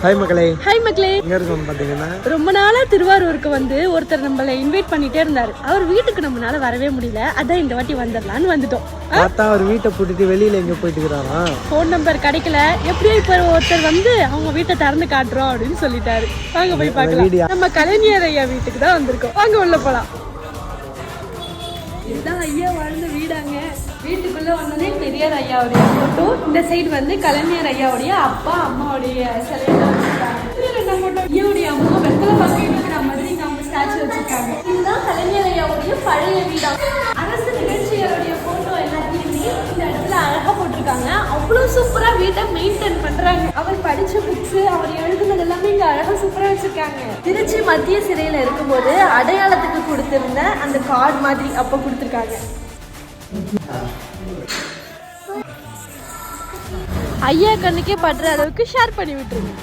Hi மக்களே. Hi மக்களே. எங்க இருக்கோம் பாத்தீங்கன்னா, ரொம்ப நாளா திருவாரூருக்கு வந்து ஒருத்தர் நம்மள இன்வைட் பண்ணிட்டே இருந்தாரு. அவர் வீட்டுக்கு நம்மளால வரவே முடியல. அதான் இந்த வாட்டி வந்துடலான்னு வந்துட்டோம். பார்த்தா அவர் வீட்டை பூட்டிட்டு வெளியில எங்க போயிட்டு இருக்கிறாரா? போன் நம்பர் கிடைக்கல. எப்படியோ இப்ப ஒருத்தர் வந்து அவங்க வீட்டை திறந்து காட்டுறோம் அப்படின்னு சொல்லிட்டாரு. வாங்க போய் பார்க்கலாம். நம்ம கலைஞர் ஐயா வீட்டுக்கு தான் வந்திருக்கோம். வாங்க உள்ள போலாம். இதுதான் ஐயா வாழ்ந்த வீடாங்க. வீட்டுக்குள்ள வந்தோடனே பெரியார் ஐயாவுடைய போட்டோ, இந்த சைடு வந்து கலைஞர் ஐயாவுடைய அப்பா அம்மாவுடைய சிலையெல்லாம் வச்சிருக்காங்க. ஐயாவுடைய அம்மா வெத்தலை பார்க்க இருக்கிற மாதிரி நம்ம ஸ்டாச்சு வச்சிருக்காங்க. இதுதான் கலைஞர் ஐயாவுடைய பழைய வீடா. அரசு நிகழ்ச்சிகளுடைய போட்டோ எல்லாத்தையுமே இந்த இடத்துல அழகா போட்டிருக்காங்க. அவ்வளவு சூப்பரா வீட்டை மெயின்டைன் பண்றாங்க. அவர் படிச்ச புக்ஸ், அவர் எழுதுனது எல்லாமே இங்க அழகா சூப்பரா வச்சிருக்காங்க. திருச்சி மத்திய சிறையில இருக்கும்போது அடையாளத்துக்கு கொடுத்திருந்த அந்த கார்டு மாதிரி அப்ப கொடுத்திருக்காங்க. ஐயா கண்ணுக்கே படுற அளவுக்கு ஷேர் பண்ணி விட்டுருங்க.